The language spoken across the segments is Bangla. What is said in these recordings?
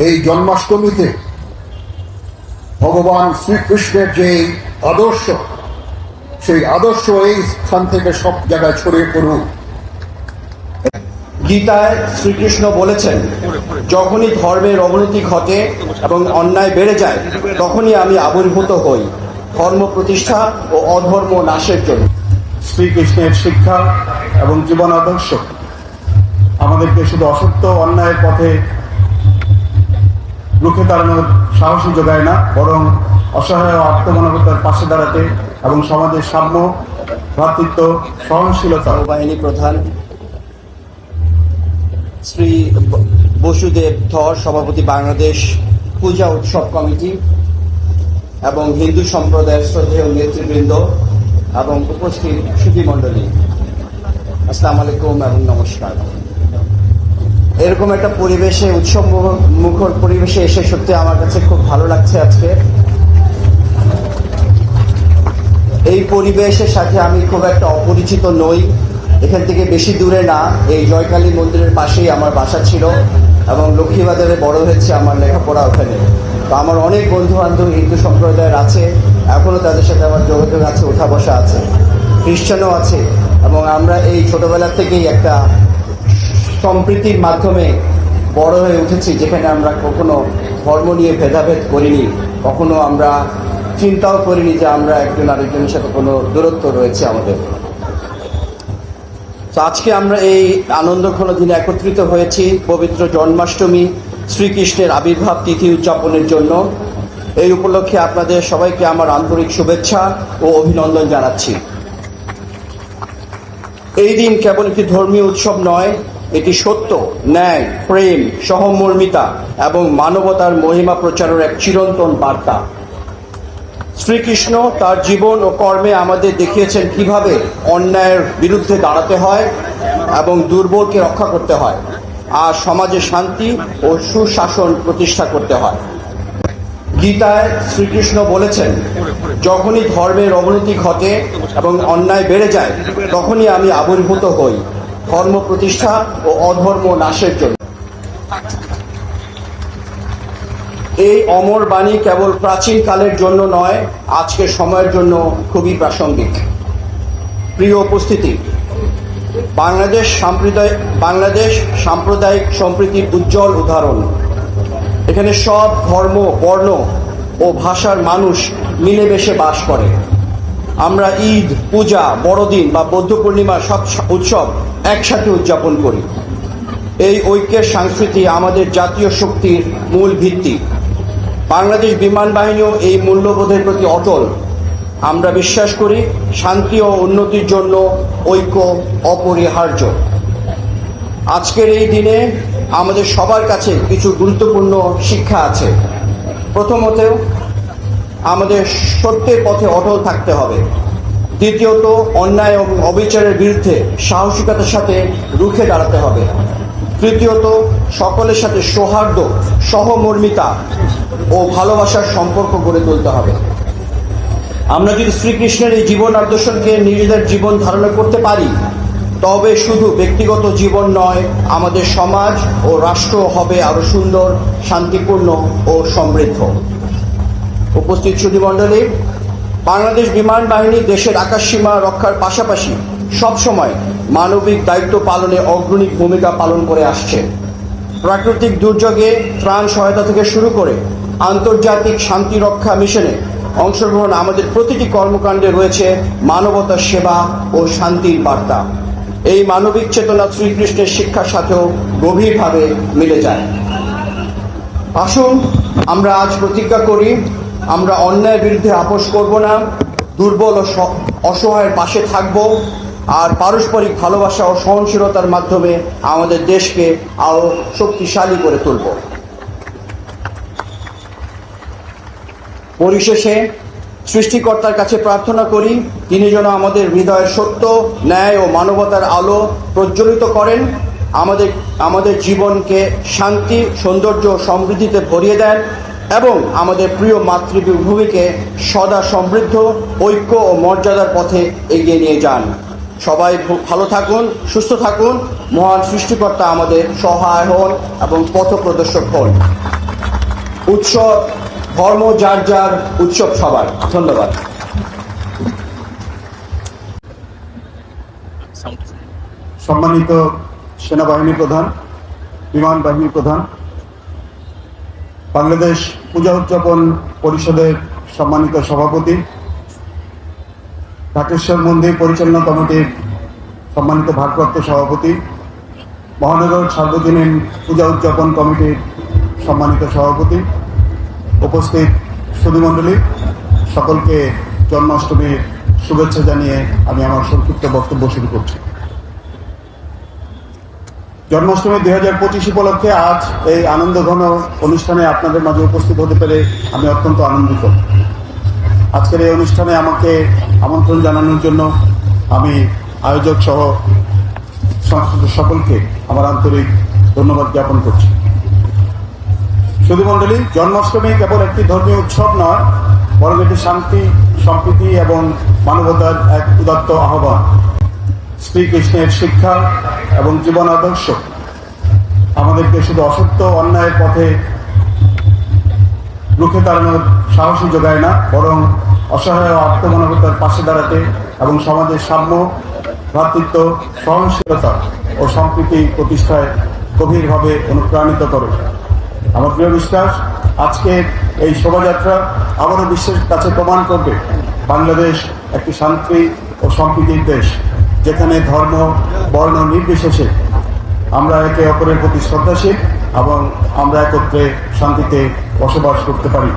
এই জন্মাষ্টমীতে ভগবান শ্রীকৃষ্ণের যে আদর্শ, সেই আদর্শ এই স্থান থেকে সব জায়গায় ছড়িয়ে পড়ুক। গীতায় শ্রীকৃষ্ণ বলেছেন, যখনই ধর্মের অবনতি ঘটে এবং অন্যায় বেড়ে যায়, তখনই আমি আবির্ভূত হই ধর্ম প্রতিষ্ঠা ও অধর্ম নাশের জন্য। শ্রীকৃষ্ণের শিক্ষা এবং জীবন আদর্শ আমাদেরকে শুধু অসত্য অন্যায়ের পথে রুখে দাঁড়ানোর সাহসী যোগায় না, বরং অসহায় ও আত্মমানবতার পাশে দাঁড়াতে এবং সমাজের সাম্য, ভ্রাতৃত্ব, সহনশীলতা। বাহিনী প্রধান শ্রী বসুদেব ধর, সভাপতি বাংলাদেশ পূজা উৎসব কমিটি এবং হিন্দু সম্প্রদায়ের শ্রদ্ধেয় নেতৃবৃন্দ এবং উপস্থিত সুধীমণ্ডলী, আসসালামু আলাইকুম এবং নমস্কার। এরকম একটা পরিবেশে, উৎসব মুখর পরিবেশে এসে সত্যি আমার কাছে খুব ভালো লাগছে আজকে। এই পরিবেশের সাথে আমি খুব একটা অপরিচিত নই, এখান থেকে বেশি দূরে না, এই জয়কালী মন্দিরের পাশেই আমার বাসা ছিল এবং লক্ষ্মীবাজারে বড় হয়েছে, আমার লেখাপড়া ওখানে। তো আমার অনেক বন্ধু বান্ধব হিন্দু সম্প্রদায়ের আছে, এখনও তাদের সাথে আমার যোগাযোগ আছে, ওঠা বসা আছে, খ্রিস্টানও আছে। এবং আমরা এই ছোটবেলা থেকেই একটা সম্প্রীতির মাধ্যমে বড় হয়ে উঠেছি, যেখানে আমরা কখনো ধর্ম নিয়ে ভেদাভেদ করিনি, কখনো আমরা চিন্তাও করিনি যে আমরা একজন আরেকজনের সাথে কোনো দূরত্ব রয়েছে আমাদের। তো আজকে আমরা এই আনন্দঘন দিনে একত্রিত হয়েছি পবিত্র জন্মাষ্টমী, শ্রীকৃষ্ণের আবির্ভাব তিথি উদযাপনের জন্য। এই উপলক্ষে আপনাদের সবাইকে আমার আন্তরিক শুভেচ্ছা ও অভিনন্দন জানাচ্ছি। এই দিন কেবল একটি ধর্মীয় উৎসব নয়, এটি সত্য, ন্যায়, প্রেম, সহমর্মিতা এবং মানবতার মহিমা প্রচারের এক চিরন্তন বার্তা। শ্রীকৃষ্ণ তার জীবন ও কর্মে আমাদের দেখিয়েছেন কিভাবে অন্যায়ের বিরুদ্ধে দাঁড়াতে হয় এবং দুর্বলকে রক্ষা করতে হয়, আর সমাজে শান্তি ও সুশাসন প্রতিষ্ঠা করতে হয়। গীতায় শ্রীকৃষ্ণ বলেছেন, যখনই ধর্মের অবনতি ঘটে এবং অন্যায় বেড়ে যায়, তখনই আমি আবির্ভূত হই ধর্ম প্রতিষ্ঠা ও অধর্ম নাশের জন্য। এই অমর বাণী কেবল প্রাচীন কালের জন্য নয়, আজকের সময়ের জন্য খুবই প্রাসঙ্গিক। প্রিয় উপস্থিতি, বাংলাদেশ সাম্প্রদায়িক সম্প্রীতির উজ্জ্বল উদাহরণ। এখানে সব ধর্ম, বর্ণ ও ভাষার মানুষ মিলেমিশে বাস করে। আমরা ঈদ, পূজা, বড়দিন বা বৌদ্ধ পূর্ণিমা সব উৎসব একসাথে উদযাপন করি। এই ঐক্যের সংস্কৃতি আমাদের জাতীয় শক্তির মূল ভিত্তি। বাংলাদেশ বিমান বাহিনীও এই মূল্যবোধের প্রতি অটল। আমরা বিশ্বাস করি, শান্তি ও উন্নতির জন্য ঐক্য অপরিহার্য। আজকের এই দিনে আমাদের সবার কাছে কিছু গুরুত্বপূর্ণ শিক্ষা আছে। প্রথমত, আমাদের সত্যের পথে অটল থাকতে হবে। দ্বিতীয়ত, অন্যায় এবং অবিচারের বিরুদ্ধে সাহসিকতার সাথে রুখে দাঁড়াতে হবে। তৃতীয়ত, সকলের সাথে সৌহার্দ্য, সহমর্মিতা ও ভালোবাসার সম্পর্ক গড়ে তুলতে হবে। আমরা যদি শ্রীকৃষ্ণের এই জীবন আদর্শকে নিজেদের জীবন ধারণা করতে পারি, তবে শুধু ব্যক্তিগত জীবন নয়, আমাদের সমাজ ও রাষ্ট্র হবে আরো সুন্দর, শান্তিপূর্ণ ও সমৃদ্ধ। উপস্থিত সুধীমণ্ডলী, বাংলাদেশ বিমান বাহিনী দেশের আকাশসীমা রক্ষার পাশাপাশি সবসময় মানবিক দায়িত্ব পালনে অগ্রণী ভূমিকা পালন করে আসছে। প্রাকৃতিক দুর্যোগে ত্রাণ সহায়তা থেকে শুরু করে আন্তর্জাতিক শান্তি রক্ষা মিশনে অংশগ্রহণ, আমাদের প্রতিটি কর্মকাণ্ডে রয়েছে মানবতার সেবা ও শান্তির বার্তা। এই মানবিক চেতনা শ্রীকৃষ্ণের শিক্ষার সাথেও গভীরভাবে মিলে যায়। আসুন আমরা আজ প্রতিজ্ঞা করি, আমরা অন্যায়ের বিরুদ্ধে আপোষ করব না, দুর্বল ও অসহায়ের পাশে থাকব, আর পারস্পরিক ভালোবাসা ও সহনশীলতার মাধ্যমে আমাদের দেশকে আরও শক্তিশালী করে তুলব। পরিশেষে সৃষ্টিকর্তার কাছে প্রার্থনা করি, তিনি যেন আমাদের হৃদয়ের সত্য, ন্যায় ও মানবতার আলো প্রজ্বলিত করেন, আমাদের জীবনকে শান্তি, সৌন্দর্য ও সমৃদ্ধিতে ভরিয়ে দেন এবং আমাদের প্রিয় মাতৃভূমিকে সদা সমৃদ্ধ, ঐক্য ও মর্যাদার পথে এগিয়ে নিয়ে যান। সবাই ভালো থাকুন, সুস্থ থাকুন। মহান সৃষ্টিকর্তা আমাদের সহায় হন এবং পথ প্রদর্শক হন। উৎসব ধর্ম যার যার, উৎসব সবার। ধন্যবাদ। সম্মানিত সেনাবাহিনী প্রধান, বিমান বাহিনী প্রধান, বাংলাদেশ পূজা উদযাপন পরিষদের সম্মানিত সভাপতি, ঢাকেশ্বর মন্দির পরিচালনা কমিটির সম্মানিত ভারপ্রাপ্ত সভাপতি, মহানগর সার্বজনীন পূজা উদযাপন কমিটির সম্মানিত সভাপতি, উপস্থিত সুধীমণ্ডলী, সকলকে জন্মাষ্টমীর শুভেচ্ছা জানিয়ে আমি আমার সংক্ষিপ্ত বক্তব্য শুরু করছি। জন্মাষ্টমী 2025 উপলক্ষে আজ এই আনন্দঘন অনুষ্ঠানে আপনাদের মাঝে উপস্থিত হতে পেরে আমি অত্যন্ত আনন্দিত। আজকের এই অনুষ্ঠানে আমাকে আমন্ত্রণ জানানোর জন্য আমি আয়োজক সহ সকলকে আমার আন্তরিক ধন্যবাদ জ্ঞাপন করছি। সুধীমণ্ডলী, জন্মাষ্টমী কেবল একটি ধর্মীয় উৎসব নয়, বরং এটি শান্তি, সম্প্রীতি এবং মানবতার এক উদাত্ত আহ্বান। শ্রীকৃষ্ণের শিক্ষা এবং জীবন আদর্শ আমাদেরকে শুধু অসত্য অন্যায়ের পথে রুখে দাঁড়ানোর সাহসী যোগায় না, বরং অসহায় আত্মমানবতার পাশে দাঁড়াতে এবং সমাজের সাম্য, ভ্রাতৃত্ব, সহনশীলতা ও সম্প্রীতি প্রতিষ্ঠায় গভীরভাবে অনুপ্রাণিত করে। আমার প্রিয় বিশ্বাস, আজকের এই শোভাযাত্রা আবারও বিশ্বের কাছে প্রমাণ করবে বাংলাদেশ একটি শান্তি ও সম্প্রীতির দেশ, যেখানে ধর্ম, বর্ণ নির্বিশেষে আমরা একে অপরের প্রতি শ্রদ্ধাশীল এবং আমরা একত্রে শান্তিতে বসবাস করতে পারি।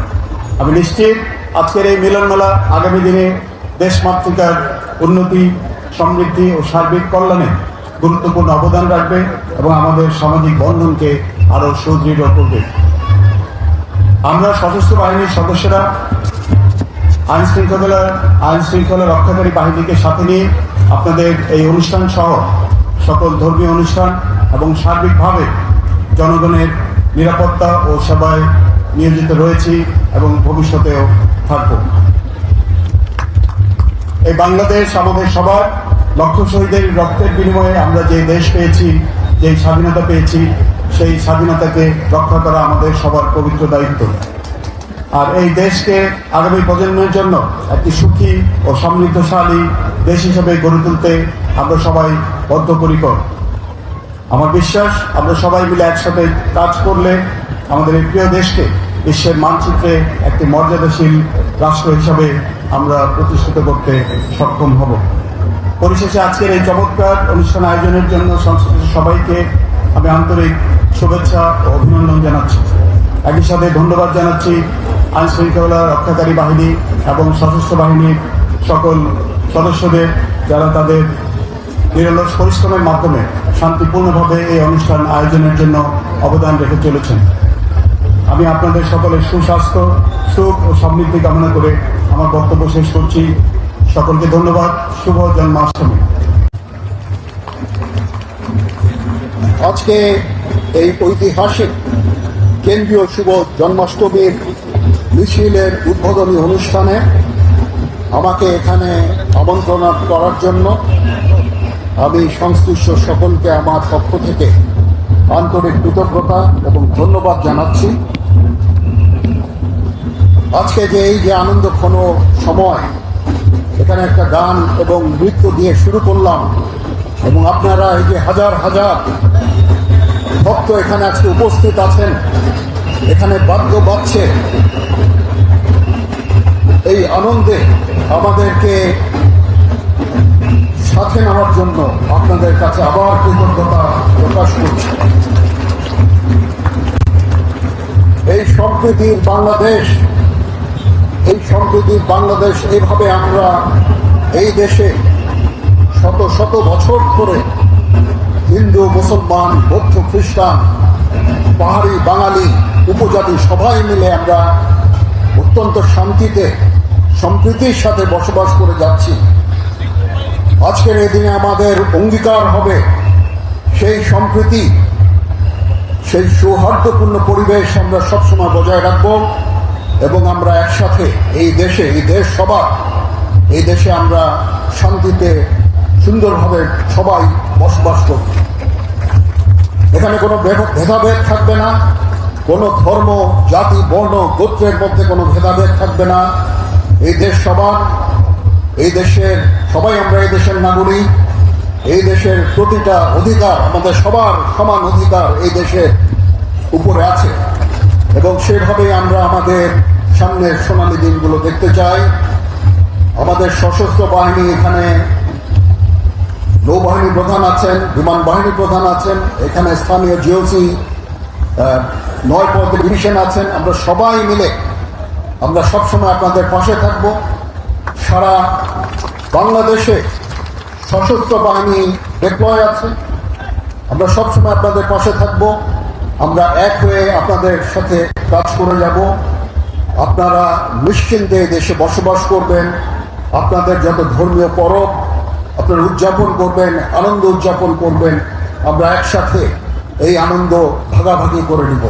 আমি নিশ্চিত আজকের এই মিলনমেলা আগামী দিনে দেশমাতৃকার উন্নতি, সমৃদ্ধি ও সার্বিক কল্যাণে গুরুত্বপূর্ণ অবদান রাখবে এবং আমাদের সামাজিক বন্ধনকে আরো সুদৃঢ় করবে। আমরা সশস্ত্র বাহিনীর সদস্যরা আইন শৃঙ্খলা রক্ষাকারী বাহিনীকে সাথে নিয়ে আপনাদের এই অনুষ্ঠান সহ সকল ধর্মীয় অনুষ্ঠান এবং সার্বিকভাবে জনগণের নিরাপত্তা ও সেবায় নিয়োজিত রয়েছি এবং ভবিষ্যতেও থাকব। এই বাংলাদেশ আমাদের সবার, লক্ষ শহীদের রক্তের বিনিময়ে আমরা যে দেশ পেয়েছি, যে স্বাধীনতা পেয়েছি, সেই স্বাধীনতাকে রক্ষা করা আমাদের সবার পবিত্র দায়িত্ব। আর এই দেশকে আগামী প্রজন্মের জন্য একটি সুখী ও সমৃদ্ধশালী দেশ হিসেবে গড়ে তুলতে আমরা সবাই বদ্ধপরিকর। আমার বিশ্বাস, আমরা সবাই মিলে একসাথে কাজ করলে আমাদের এই প্রিয় দেশকে বিশ্বের মানচিত্রে একটি মর্যাদাশীল রাষ্ট্র হিসাবে আমরা প্রতিষ্ঠিত করতে সক্ষম হব। পরিশেষে আজকের এই চমৎকার অনুষ্ঠান আয়োজনের জন্য সংশ্লিষ্ট সবাইকে আমি আন্তরিক শুভেচ্ছা ও অভিনন্দন জানাচ্ছি। একই সাথে ধন্যবাদ জানাচ্ছি আইন শৃঙ্খলা রক্ষাকারী বাহিনী এবং সশস্ত্র বাহিনীর সকল সদস্যদের, যারা তাদের নিরলস পরিশ্রমের মাধ্যমে শান্তিপূর্ণভাবে এই অনুষ্ঠান আয়োজনের জন্য অবদান রেখে চলেছেন। আমি আপনাদের সকলের সুস্বাস্থ্য, সুখ ও সমৃদ্ধি কামনা করে আমার বক্তব্য শেষ করছি। সকলকে ধন্যবাদ। শুভ জন্মাষ্টমী। আজকে এই ঐতিহাসিক কেন্দ্রীয় শুভ জন্মাষ্টমীর মিছিলের উদ্বোধনী অনুষ্ঠানে আমাকে এখানে আমন্ত্রণ করার জন্য আমি সংশ্লিষ্ট সকলকে আমার পক্ষ থেকে আন্তরিক কৃতজ্ঞতা এবং ধন্যবাদ জানাচ্ছি। আজকে যে এই যে আনন্দঘন সময়, এখানে একটা গান এবং নৃত্য দিয়ে শুরু করলাম এবং আপনারা এই যে হাজার হাজার ভক্ত এখানে আজকে উপস্থিত আছেন, এখানে বাদ্য বাজছে, এই আনন্দে আমাদেরকে সাথে নেওয়ার জন্য আপনাদের কাছে আবার কৃতজ্ঞতা প্রকাশ করছি। এই সম্প্রীতির বাংলাদেশ এভাবে আমরা এই দেশে শত শত বছর ধরে হিন্দু, মুসলমান, বৌদ্ধ, খ্রিস্টান, পাহাড়ি, বাঙালি, উপজাতি সবাই মিলে আমরা অত্যন্ত শান্তিতে, সম্প্রীতির সাথে বসবাস করে যাচ্ছি। আজকের এই দিনে আমাদের অঙ্গীকার হবে সেই সম্প্রীতি, সেই সৌহার্দ্যপূর্ণ পরিবেশ আমরা সবসময় বজায় রাখব এবং আমরা একসাথে এই দেশ সবার, এই দেশে আমরা শান্তিতে সুন্দরভাবে সবাই বসবাস করব। এখানে কোনো ভেদাভেদ থাকবে না, কোনো ধর্ম, জাতি, বর্ণ, গোত্রের মধ্যে কোনো ভেদাভেদ থাকবে না। এই দেশ সবার, এই দেশের সবাই আমরা এই দেশের নাগরিক। এই দেশের প্রতিটা অধিকার, আমাদের সবার সমান অধিকার এই দেশের উপরে আছে, এবং সেভাবেই আমরা আমাদের সামনের সোনালী দিনগুলো দেখতে চাই। আমাদের সশস্ত্র বাহিনী, এখানে নৌবাহিনী প্রধান আছেন, বিমান বাহিনী প্রধান আছেন, এখানে স্থানীয় জিওসি 9 পদে ডিভিশন আছেন। আমরা সবাই মিলে আমরা সবসময় আপনাদের পাশে থাকব। সারা বাংলাদেশে সশস্ত্র বাহিনী ডিপ্লয় আছে, আমরা সবসময় আপনাদের পাশে থাকব। আমরা এক হয়ে আপনাদের সাথে কাজ করে যাব। আপনারা নিশ্চিন্তে দেশে বসবাস করবেন। আপনাদের যত ধর্মীয় পরব আপনারা উদযাপন করবেন, আনন্দ উদযাপন করবেন। আমরা একসাথে এই আনন্দ ভাগাভাগি করে নিব।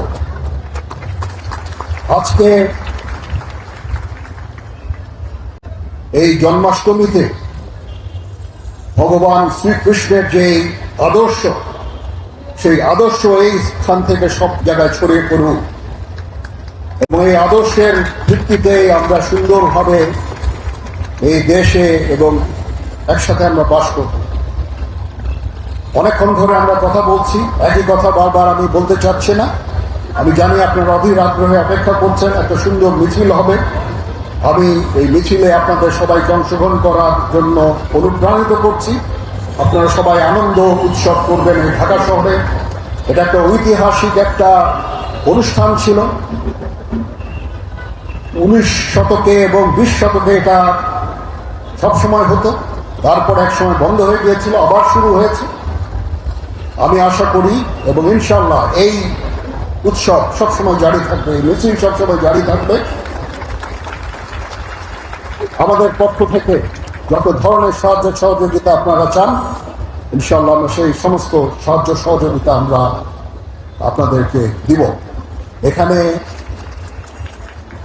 আজকে এই জন্মাষ্টমীতে ভগবান শ্রীকৃষ্ণের যে আদর্শ, সেই আদর্শ এই স্থান থেকে সব জায়গায় ছড়িয়ে পড়ুক, এবং এই আদর্শের ভিত্তিতে আমরা সুন্দরভাবে এই দেশে এবং একসাথে আমরা বাস করব। অনেকক্ষণ ধরে আমরা কথা বলছি, একই কথা বারবার আমি বলতে চাচ্ছি না। আমি জানি আপনারা অধীর আগ্রহে অপেক্ষা করছেন, একটা সুন্দর মিছিল হবে। আমি এই মিছিলে আপনাদের সবাইকে অংশগ্রহণ করার জন্য অনুপ্রাণিত করছি। আপনারা সবাই আনন্দ উৎসব করবেন এই ঢাকা শহরে। এটা একটা ঐতিহাসিক একটা অনুষ্ঠান ছিল। 19 শতকে এবং 20 শতকে এটা সবসময় হতো, তারপর এক সময় বন্ধ হয়ে গিয়েছিল, আবার শুরু হয়েছে। আমি আশা করি এবং ইনশাল্লাহ এই উৎসব সবসময় জারি থাকবে, এই মিছিল সবসময় জারি থাকবে। আমাদের পক্ষ থেকে যত ধরনের সাহায্য সহযোগিতা আপনারা চান, ইনশাল্লাহ আমরা সেই সমস্ত সাহায্য সহযোগিতা আমরা আপনাদেরকে দিব। এখানে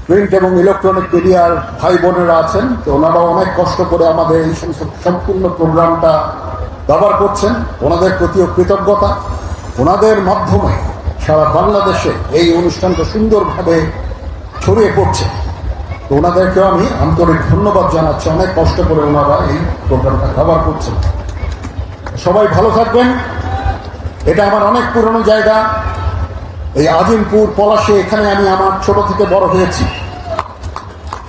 প্রিন্ট এবং ইলেকট্রনিক মিডিয়ার ভাই বোনেরা আছেন, তো ওনারা অনেক কষ্ট করে আমাদের এই সমস্ত সম্পূর্ণ প্রোগ্রামটা কভার করছেন। ওনাদের প্রতিও কৃতজ্ঞতা। ওনাদের মাধ্যমে সারা বাংলাদেশে এই অনুষ্ঠানটা সুন্দরভাবে ছড়িয়ে পড়ছে, তো ওনাদেরকেও আমি আন্তরিক ধন্যবাদ জানাচ্ছি। অনেক কষ্ট করে ওনারা এই প্রোগ্রামটা কভার করছেন। সবাই ভালো থাকবেন। এটা আমার অনেক পুরনো জায়গা, এই আজিমপুর পলাশে, এখানে আমি আমার ছোট থেকে বড় হয়েছি।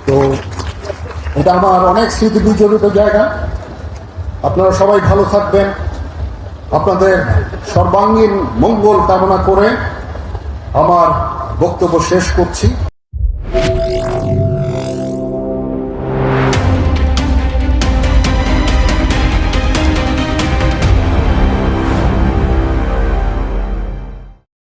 তো এটা আমার অনেক স্মৃতি বিজড়িত জায়গা। আপনারা সবাই ভালো থাকবেন। আপনাদের সর্বাঙ্গীন মঙ্গল কামনা করে আমার বক্তব্য শেষ করছি।